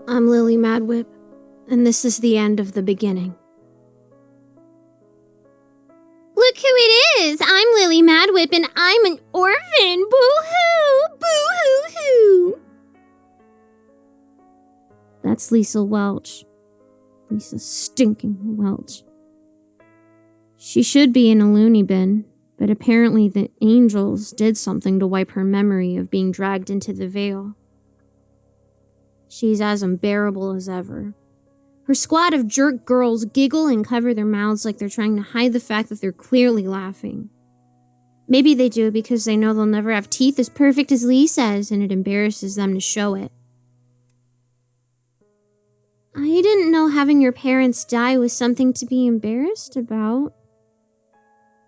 I'm Lily Madwhip, and this is the end of the beginning. Look who it is! I'm Lily Madwhip, and I'm an orphan! Boo-hoo! Boo-hoo-hoo! That's Lisa Welch. Lisa stinking Welch. She should be in a loony bin, but apparently the angels did something to wipe her memory of being dragged into the veil. She's as unbearable as ever. Her squad of jerk girls giggle and cover their mouths like they're trying to hide the fact that they're clearly laughing. Maybe they do because they know they'll never have teeth as perfect as Lisa's, and it embarrasses them to show it. I didn't know having your parents die was something to be embarrassed about,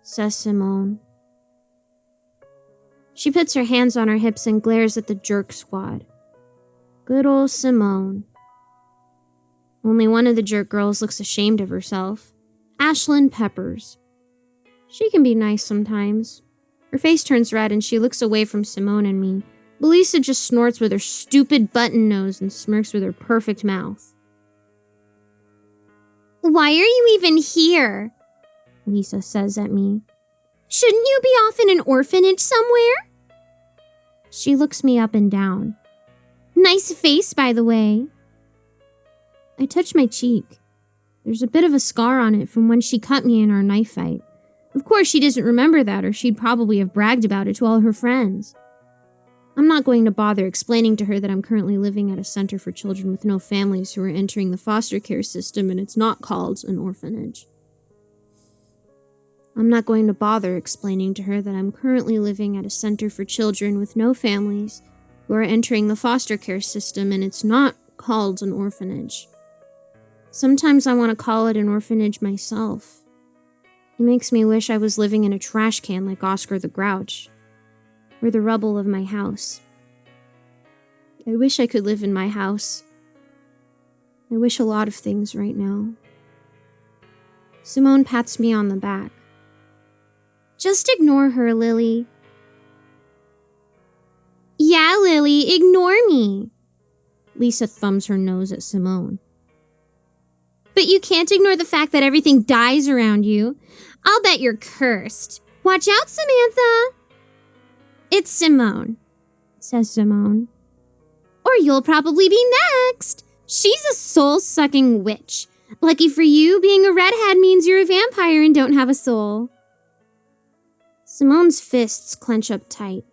says Simone. She puts her hands on her hips and glares at the jerk squad. Good old Simone. Only one of the jerk girls looks ashamed of herself. Ashlyn Peppers. She can be nice sometimes. Her face turns red and she looks away from Simone and me. But Lisa just snorts with her stupid button nose and smirks with her perfect mouth. Why are you even here? Lisa says at me. Shouldn't you be off in an orphanage somewhere? She looks me up and down. Nice face, by the way. I touch my cheek. There's a bit of a scar on it from when she cut me in our knife fight. Of course, she doesn't remember that, or she'd probably have bragged about it to all her friends. I'm not going to bother explaining to her that I'm currently living at a center for children with no families who are entering the foster care system, and it's not called an orphanage. I'm not going to bother explaining to her that I'm currently living at a center for children with no families who are entering the foster care system, and it's not called an orphanage. Sometimes I want to call it an orphanage myself. It makes me wish I was living in a trash can like Oscar the Grouch, or the rubble of my house. I wish I could live in my house. I wish a lot of things right now. Simone pats me on the back. Just ignore her, Lily. Yeah, Lily, ignore me. Lisa thumbs her nose at Simone. But you can't ignore the fact that everything dies around you. I'll bet you're cursed. Watch out, Samantha. It's Simone, says Simone. Or you'll probably be next. She's a soul-sucking witch. Lucky for you, being a redhead means you're a vampire and don't have a soul. Simone's fists clench up tight.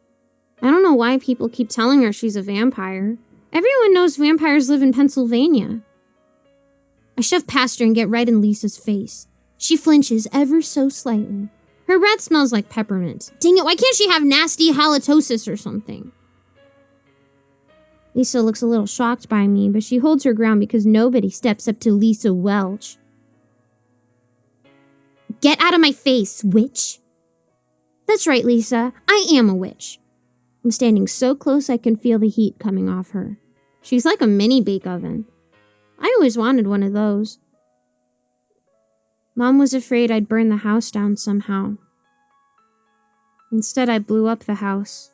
I don't know why people keep telling her she's a vampire. Everyone knows vampires live in Pennsylvania. I shove past her and get right in Lisa's face. She flinches ever so slightly. Her breath smells like peppermint. Dang it, why can't she have nasty halitosis or something? Lisa looks a little shocked by me, but she holds her ground because nobody steps up to Lisa Welch. Get out of my face, witch. That's right, Lisa. I am a witch. I'm standing so close I can feel the heat coming off her. She's like a mini bake oven. I always wanted one of those. Mom was afraid I'd burn the house down somehow. Instead, I blew up the house.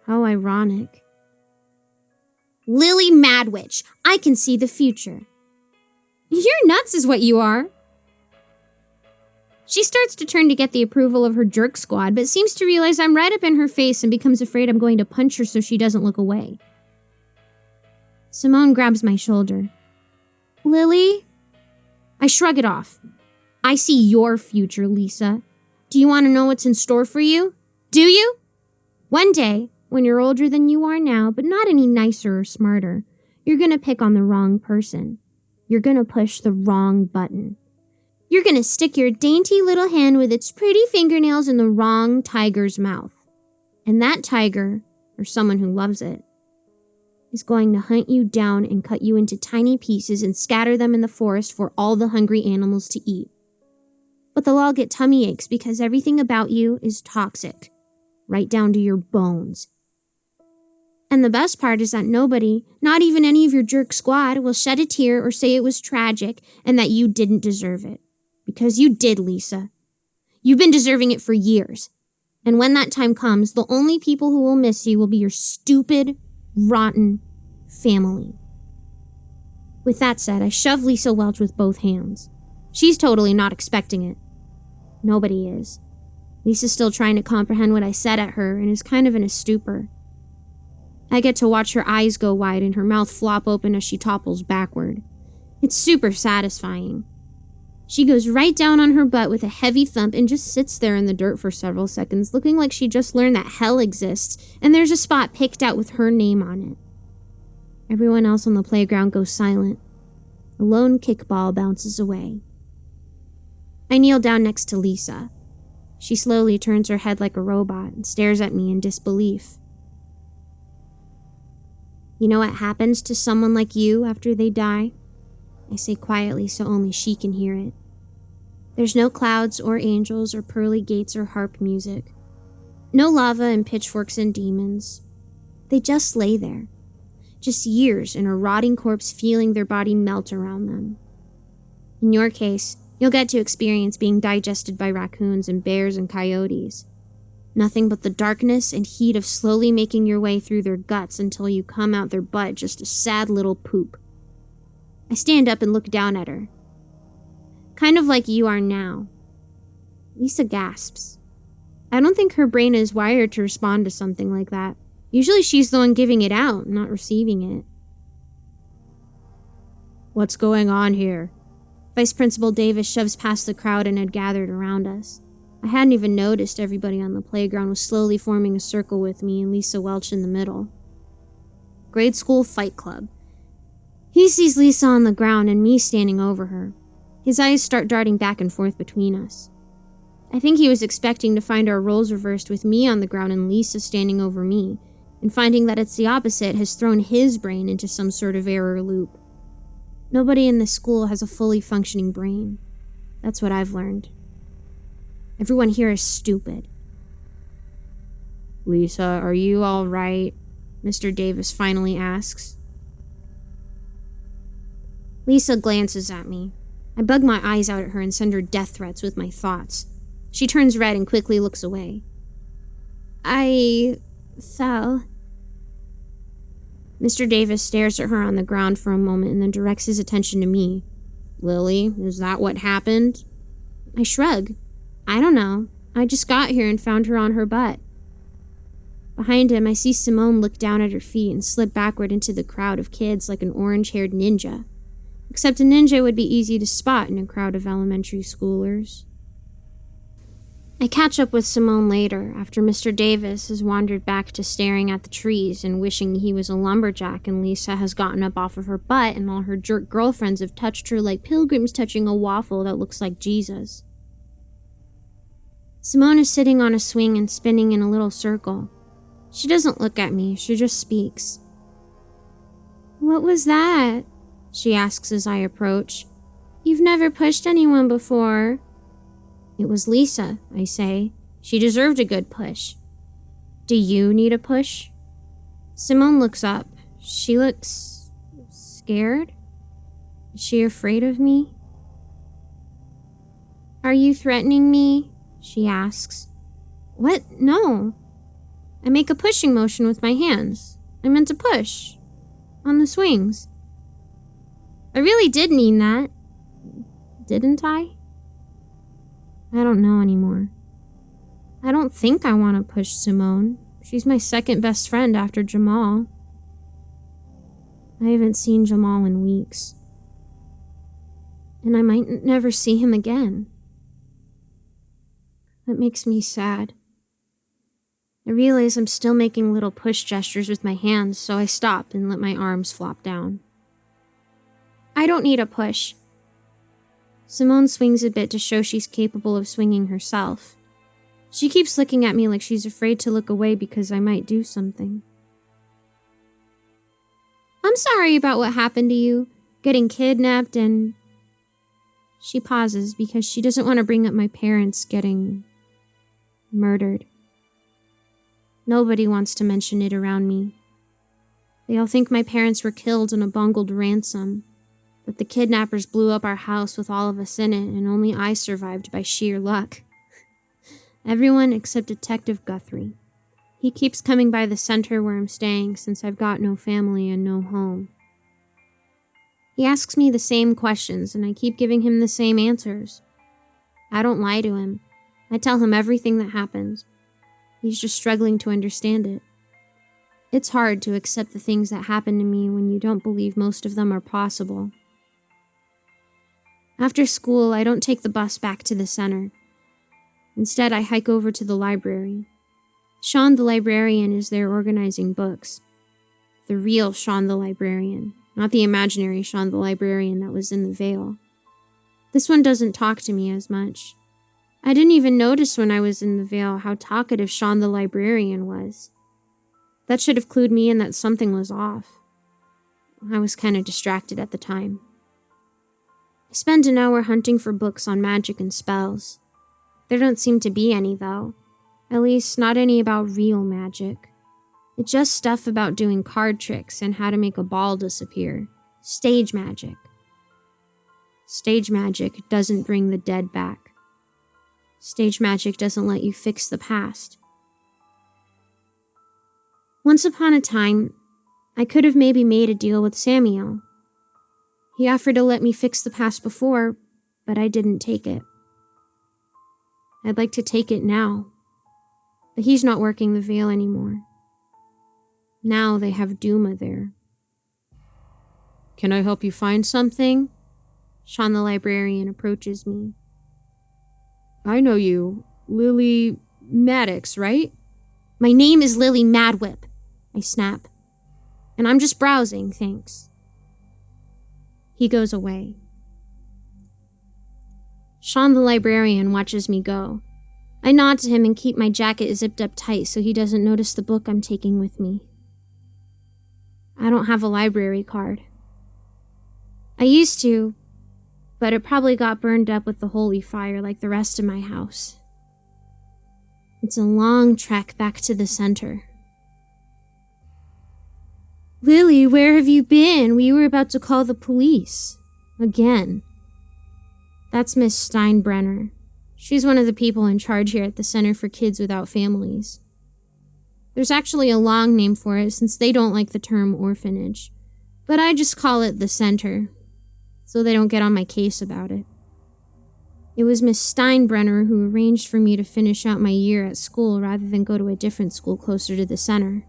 How ironic. Lily Madwitch, I can see the future. You're nuts is what you are. She starts to turn to get the approval of her jerk squad, but seems to realize I'm right up in her face and becomes afraid I'm going to punch her so she doesn't look away. Simone grabs my shoulder. Lily? I shrug it off. I see your future, Lisa. Do you want to know what's in store for you? Do you? One day, when you're older than you are now, but not any nicer or smarter, you're going to pick on the wrong person. You're going to push the wrong button. You're going to stick your dainty little hand with its pretty fingernails in the wrong tiger's mouth. And that tiger, or someone who loves it, is going to hunt you down and cut you into tiny pieces and scatter them in the forest for all the hungry animals to eat. But they'll all get tummy aches because everything about you is toxic, right down to your bones. And the best part is that nobody, not even any of your jerk squad, will shed a tear or say it was tragic and that you didn't deserve it. Because you did, Lisa. You've been deserving it for years. And when that time comes, the only people who will miss you will be your stupid, rotten, family. With that said, I shove Lisa Welch with both hands. She's totally not expecting it. Nobody is. Lisa's still trying to comprehend what I said at her and is kind of in a stupor. I get to watch her eyes go wide and her mouth flop open as she topples backward. It's super satisfying. She goes right down on her butt with a heavy thump and just sits there in the dirt for several seconds, looking like she just learned that hell exists and there's a spot picked out with her name on it. Everyone else on the playground goes silent. A lone kickball bounces away. I kneel down next to Lisa. She slowly turns her head like a robot and stares at me in disbelief. You know what happens to someone like you after they die? I say quietly so only she can hear it. There's no clouds or angels or pearly gates or harp music. No lava and pitchforks and demons. They just lay there. Just years in a rotting corpse feeling their body melt around them. In your case, you'll get to experience being digested by raccoons and bears and coyotes. Nothing but the darkness and heat of slowly making your way through their guts until you come out their butt just a sad little poop. I stand up and look down at her. Kind of like you are now. Lisa gasps. I don't think her brain is wired to respond to something like that. Usually she's the one giving it out, not receiving it. What's going on here? Vice Principal Davis shoves past the crowd and had gathered around us. I hadn't even noticed everybody on the playground was slowly forming a circle with me and Lisa Welch in the middle. Grade school fight club. He sees Lisa on the ground and me standing over her. His eyes start darting back and forth between us. I think he was expecting to find our roles reversed with me on the ground and Lisa standing over me, and finding that it's the opposite has thrown his brain into some sort of error loop. Nobody in this school has a fully functioning brain. That's what I've learned. Everyone here is stupid. Lisa, are you all right? Mr. Davis finally asks. Lisa glances at me. I bug my eyes out at her and send her death threats with my thoughts. She turns red and quickly looks away. I fell. Mr. Davis stares at her on the ground for a moment and then directs his attention to me. Lily, is that what happened? I shrug. I don't know. I just got here and found her on her butt. Behind him, I see Simone look down at her feet and slip backward into the crowd of kids like an orange-haired ninja. Except a ninja would be easy to spot in a crowd of elementary schoolers. I catch up with Simone later, after Mr. Davis has wandered back to staring at the trees and wishing he was a lumberjack and Lisa has gotten up off of her butt and all her jerk girlfriends have touched her like pilgrims touching a waffle that looks like Jesus. Simone is sitting on a swing and spinning in a little circle. She doesn't look at me, she just speaks. What was that? She asks as I approach. You've never pushed anyone before. It was Lisa, I say. She deserved a good push. Do you need a push? Simone looks up. She looks scared? Is she afraid of me? Are you threatening me? She asks. What? No. I make a pushing motion with my hands. I meant to push. On the swings. I really did mean that. Didn't I? I don't know anymore. I don't think I want to push Simone. She's my second best friend after Jamal. I haven't seen Jamal in weeks. And I might never see him again. That makes me sad. I realize I'm still making little push gestures with my hands, so I stop and let my arms flop down. I don't need a push. Simone swings a bit to show she's capable of swinging herself. She keeps looking at me like she's afraid to look away because I might do something. I'm sorry about what happened to you, getting kidnapped and... She pauses because she doesn't want to bring up my parents getting... murdered. Nobody wants to mention it around me. They all think my parents were killed in a bungled ransom, but the kidnappers blew up our house with all of us in it, and only I survived by sheer luck. Everyone except Detective Guthrie. He keeps coming by the center where I'm staying since I've got no family and no home. He asks me the same questions and I keep giving him the same answers. I don't lie to him. I tell him everything that happens. He's just struggling to understand it. It's hard to accept the things that happen to me when you don't believe most of them are possible. After school, I don't take the bus back to the center. Instead, I hike over to the library. Sean the librarian is there organizing books. The real Sean the librarian, not the imaginary Sean the librarian that was in the Vale. This one doesn't talk to me as much. I didn't even notice when I was in the Vale how talkative Sean the librarian was. That should have clued me in that something was off. I was kind of distracted at the time. I spend an hour hunting for books on magic and spells. There don't seem to be any, though. At least, not any about real magic. It's just stuff about doing card tricks and how to make a ball disappear. Stage magic. Stage magic doesn't bring the dead back. Stage magic doesn't let you fix the past. Once upon a time, I could have maybe made a deal with Samuel. He offered to let me fix the past before, but I didn't take it. I'd like to take it now, but he's not working the Vale anymore. Now they have Duma there. Can I help you find something? Sean the librarian approaches me. I know you. Lily Maddox, right? My name is Lily Madwhip, I snap. And I'm just browsing, thanks. He goes away. Sean the librarian watches me go. I nod to him and keep my jacket zipped up tight so he doesn't notice the book I'm taking with me. I don't have a library card. I used to, but it probably got burned up with the holy fire like the rest of my house. It's a long trek back to the center. Lily, where have you been? We were about to call the police. Again. That's Miss Steinbrenner. She's one of the people in charge here at the Center for Kids Without Families. There's actually a long name for it since they don't like the term orphanage, but I just call it the center, so they don't get on my case about it. It was Miss Steinbrenner who arranged for me to finish out my year at school rather than go to a different school closer to the center.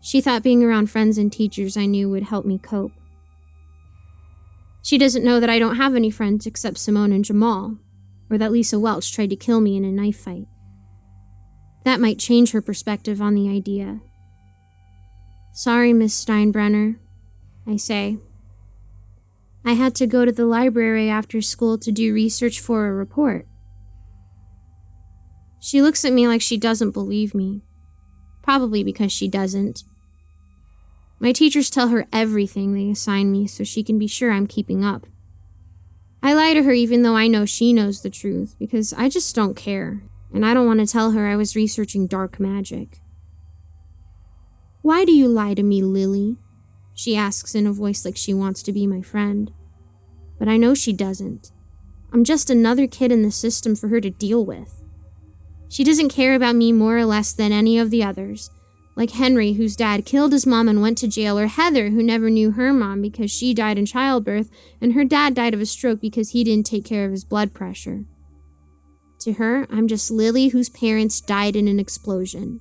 She thought being around friends and teachers I knew would help me cope. She doesn't know that I don't have any friends except Simone and Jamal, or that Lisa Welch tried to kill me in a knife fight. That might change her perspective on the idea. Sorry, Miss Steinbrenner, I say. I had to go to the library after school to do research for a report. She looks at me like she doesn't believe me. Probably because she doesn't. My teachers tell her everything they assign me so she can be sure I'm keeping up. I lie to her even though I know she knows the truth because I just don't care, and I don't want to tell her I was researching dark magic. Why do you lie to me, Lily? She asks in a voice like she wants to be my friend. But I know she doesn't. I'm just another kid in the system for her to deal with. She doesn't care about me more or less than any of the others, like Henry, whose dad killed his mom and went to jail, or Heather, who never knew her mom because she died in childbirth, and her dad died of a stroke because he didn't take care of his blood pressure. To her, I'm just Lily, whose parents died in an explosion.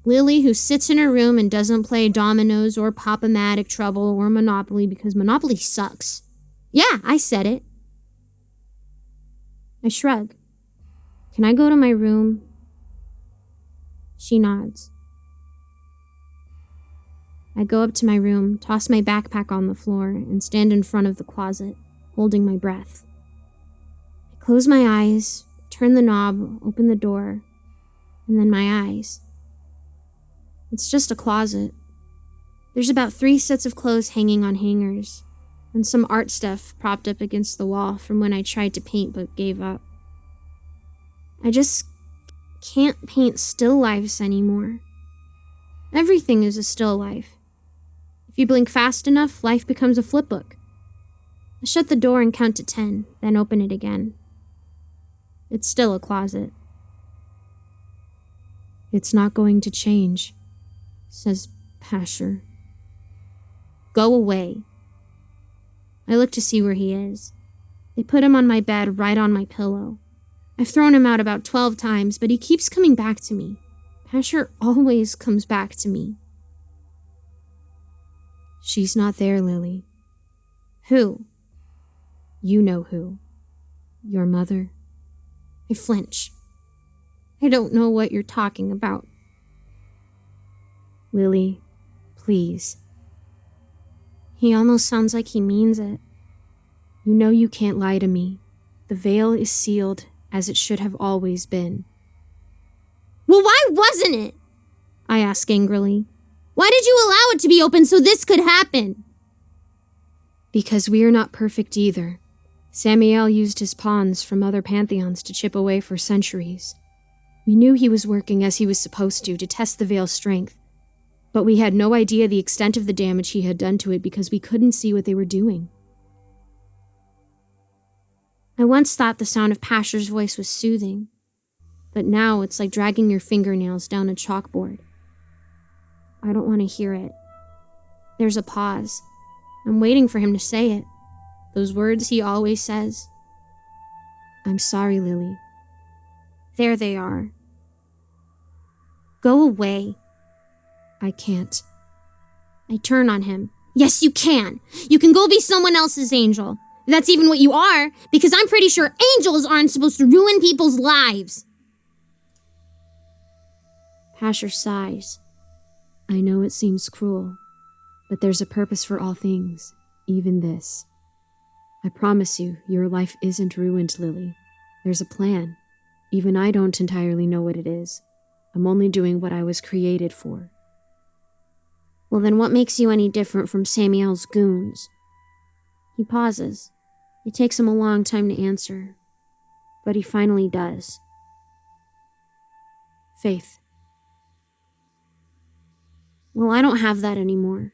Lily, who sits in her room and doesn't play dominoes or Pop-O-Matic Trouble or Monopoly because Monopoly sucks. Yeah, I said it. I shrug. Can I go to my room? She nods. I go up to my room, toss my backpack on the floor, and stand in front of the closet, holding my breath. I close my eyes, turn the knob, open the door, and then my eyes. It's just a closet. There's about 3 sets of clothes hanging on hangers, and some art stuff propped up against the wall from when I tried to paint but gave up. I just can't paint still lifes anymore. Everything is a still life. If you blink fast enough, life becomes a flipbook. I shut the door and count to 10, then open it again. It's still a closet. It's not going to change, says Pasher. Go away. I look to see where he is. They put him on my bed right on my pillow. I've thrown him out about 12 times, but he keeps coming back to me. Pasher always comes back to me. She's not there, Lily. Who? You know who. Your mother. I flinch. I don't know what you're talking about. Lily, please. He almost sounds like he means it. You know you can't lie to me. The veil is sealed as it should have always been. Well, why wasn't it? I ask angrily. Why did you allow it to be open so this could happen? Because we are not perfect either. Samael used his pawns from other pantheons to chip away for centuries. We knew he was working as he was supposed to test the veil's strength, but we had no idea the extent of the damage he had done to it because we couldn't see what they were doing. I once thought the sound of Pasher's voice was soothing, but now it's like dragging your fingernails down a chalkboard. I don't want to hear it. There's a pause. I'm waiting for him to say it. Those words he always says. I'm sorry, Lily. There they are. Go away. I can't. I turn on him. Yes, you can. You can go be someone else's angel. That's even what you are, because I'm pretty sure angels aren't supposed to ruin people's lives. Pasher sighs. I know it seems cruel, but there's a purpose for all things, even this. I promise you, your life isn't ruined, Lily. There's a plan. Even I don't entirely know what it is. I'm only doing what I was created for. Well, then what makes you any different from Samael's goons? He pauses. It takes him a long time to answer, but he finally does. Faith. Well, I don't have that anymore.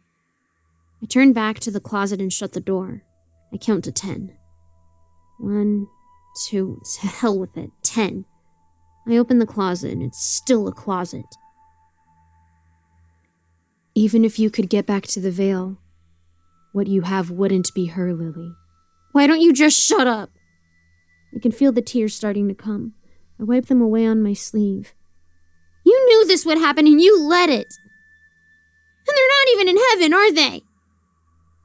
I turn back to the closet and shut the door. I count to 10. 1, 2, to hell with it, 10. I open the closet and it's still a closet. Even if you could get back to the veil, what you have wouldn't be her, Lily. Why don't you just shut up? I can feel the tears starting to come. I wipe them away on my sleeve. You knew this would happen and you let it. And they're not even in heaven, are they?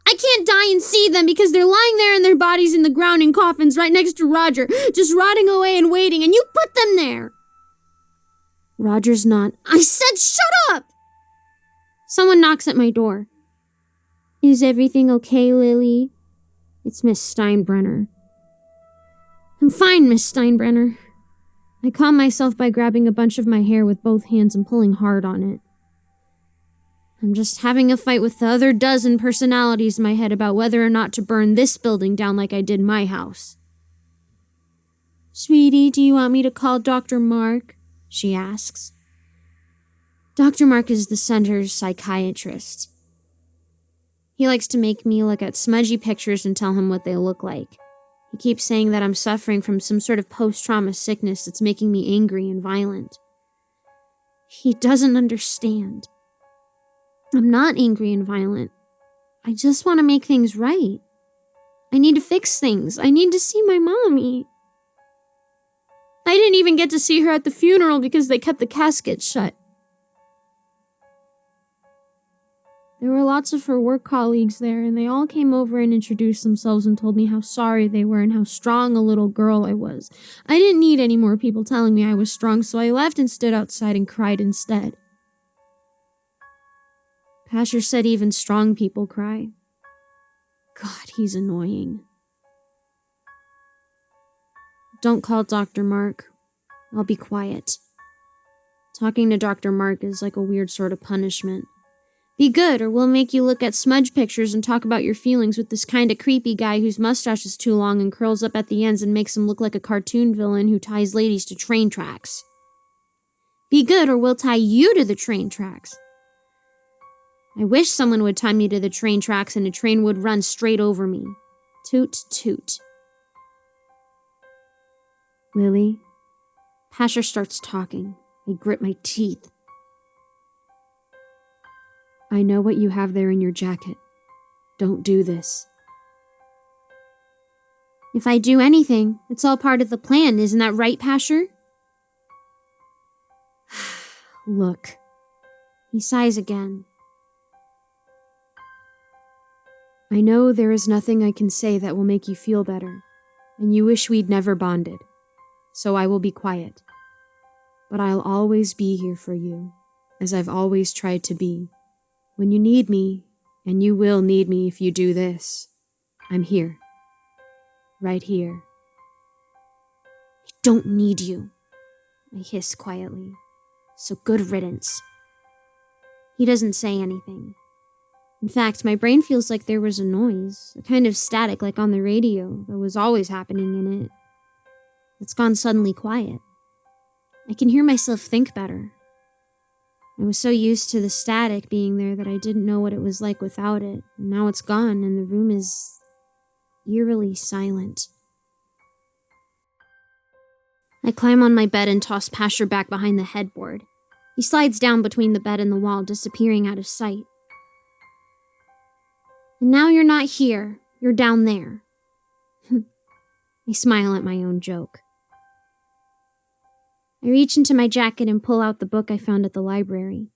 I can't die and see them because they're lying there in their bodies in the ground in coffins right next to Roger, just rotting away and waiting, and you put them there. Roger's not. I said shut up! Someone knocks at my door. Is everything okay, Lily? It's Miss Steinbrenner. I'm fine, Miss Steinbrenner. I calm myself by grabbing a bunch of my hair with both hands and pulling hard on it. I'm just having a fight with the other dozen personalities in my head about whether or not to burn this building down like I did my house. Sweetie, do you want me to call Dr. Mark? She asks. Dr. Mark is the center's psychiatrist. He likes to make me look at smudgy pictures and tell him what they look like. He keeps saying that I'm suffering from some sort of post-trauma sickness that's making me angry and violent. He doesn't understand. I'm not angry and violent. I just want to make things right. I need to fix things. I need to see my mommy. I didn't even get to see her at the funeral because they kept the casket shut. There were lots of her work colleagues there, and they all came over and introduced themselves and told me how sorry they were and how strong a little girl I was. I didn't need any more people telling me I was strong, so I left and stood outside and cried instead. Pasher said even strong people cry. God, he's annoying. Don't call Dr. Mark. I'll be quiet. Talking to Dr. Mark is like a weird sort of punishment. Be good, or we'll make you look at smudge pictures and talk about your feelings with this kind of creepy guy whose mustache is too long and curls up at the ends and makes him look like a cartoon villain who ties ladies to train tracks. Be good, or we'll tie you to the train tracks. I wish someone would tie me to the train tracks and a train would run straight over me. Toot, toot. Lily, Pasher starts talking. I grit my teeth. I know what you have there in your jacket. Don't do this. If I do anything, it's all part of the plan, isn't that right, Pasher? Look. He sighs again. I know there is nothing I can say that will make you feel better, and you wish we'd never bonded, so I will be quiet. But I'll always be here for you, as I've always tried to be. When you need me, and you will need me if you do this, I'm here. Right here. I don't need you, I hiss quietly. So good riddance. He doesn't say anything. In fact, my brain feels like there was a noise, a kind of static like on the radio that was always happening in it. It's gone suddenly quiet. I can hear myself think better. I was so used to the static being there that I didn't know what it was like without it, and now it's gone and the room is eerily silent. I climb on my bed and toss Pasher back behind the headboard. He slides down between the bed and the wall, disappearing out of sight. And now you're not here, you're down there. I smile at my own joke. I reach into my jacket and pull out the book I found at the library.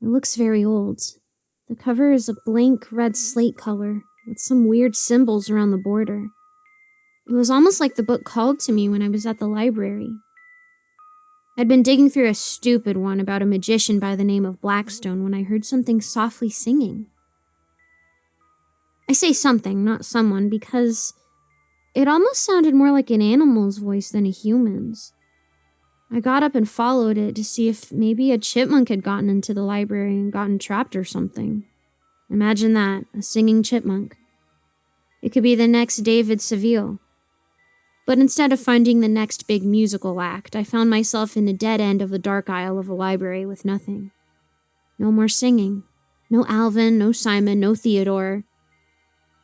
It looks very old. The cover is a blank red slate color with some weird symbols around the border. It was almost like the book called to me when I was at the library. I'd been digging through a stupid one about a magician by the name of Blackstone when I heard something softly singing. I say something, not someone, because it almost sounded more like an animal's voice than a human's. I got up and followed it to see if maybe a chipmunk had gotten into the library and gotten trapped or something. Imagine that, a singing chipmunk. It could be the next David Seville. But instead of finding the next big musical act, I found myself in a dead end of the dark aisle of a library with nothing. No more singing. No Alvin, no Simon, no Theodore.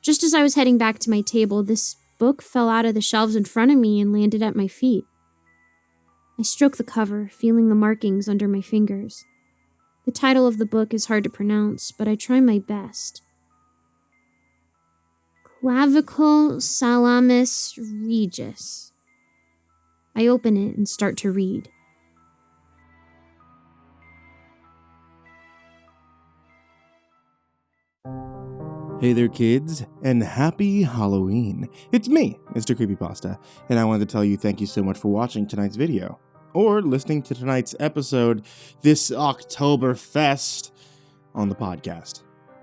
Just as I was heading back to my table, this book fell out of the shelves in front of me and landed at my feet. I stroke the cover, feeling the markings under my fingers. The title of the book is hard to pronounce, but I try my best. Clavicle Salamis Regis. I open it and start to read. Hey there, kids, and happy Halloween. It's me, MrCreepyPasta, and I wanted to tell you thank you so much for watching tonight's video, or listening to tonight's episode, this Oktoberfest, on the podcast.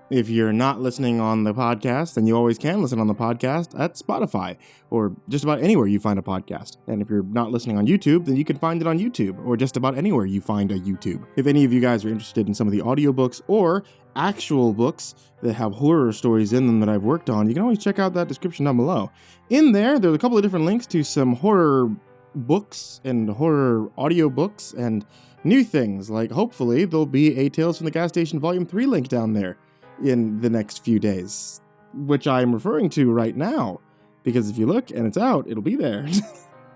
If you're not listening on the podcast, then you always can listen on the podcast at Spotify, or just about anywhere you find a podcast. And if you're not listening on YouTube, then you can find it on YouTube, or just about anywhere you find a YouTube. If any of you guys are interested in some of the audiobooks or actual books that have horror stories in them that I've worked on, you can always check out that description down below. In there's a couple of different links to some horror books and horror audiobooks and new things, like hopefully there'll be a Tales from the Gas Station Volume 3 link down there in the next few days, which I'm referring to right now, because if you look and it's out, it'll be there.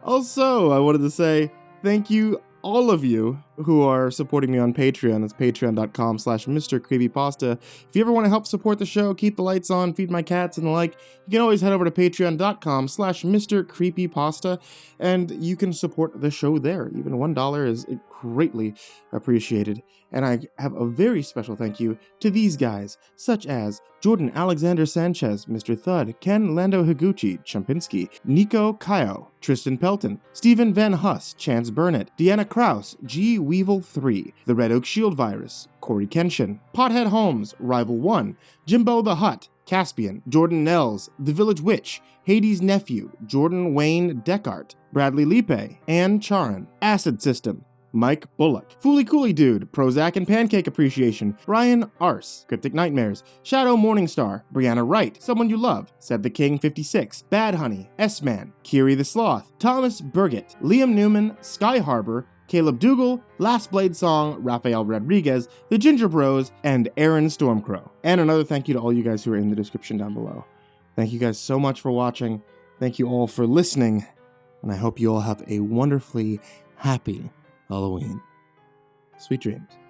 Also, I wanted to say thank you all of you who are supporting me on Patreon. It's patreon.com/MrCreepyPasta. If you ever want to help support the show, keep the lights on, feed my cats and the like, you can always head over to patreon.com/MrCreepyPasta, and you can support the show there. Even $1 is greatly appreciated. And I have a very special thank you to these guys, such as Jordan Alexander Sanchez, Mr. Thud, Ken Lando Higuchi, Chompski, Nico Kaeo, Tristain Pelton, Stephen VanHuss, Chance Burnett, Deanna Kraus, G. Weevil 3, TheRedOakShieldVirus, CoryxKenshin, Pothead Holmes, Rival 1, JimboTheHutt, Caspian, Jordan Nells, The Village Witch, Hades' Nephew, Jordan Wayne Deckard, Bradley Leipe, and Charron, Acid System, Mike Bullock, Fooly Cooly Dude, Prozac and Pancake Appreciation, Brian Arse, Cryptic Nightmares, Shadow Morningstar, Brianna Wright, Someone You Love, Said the King 56, Bad Honey, S-Man, Kiri the Sloth, Thomas Burgett, Liam Newman, Sky Harbor, Caleb Dougal, Last Blade Song, Rafael Rodriguez, The Ginger Bros, and Aaron Stormcrow. And another thank you to all you guys who are in the description down below. Thank you guys so much for watching. Thank you all for listening. And I hope you all have a wonderfully happy Halloween. Sweet dreams.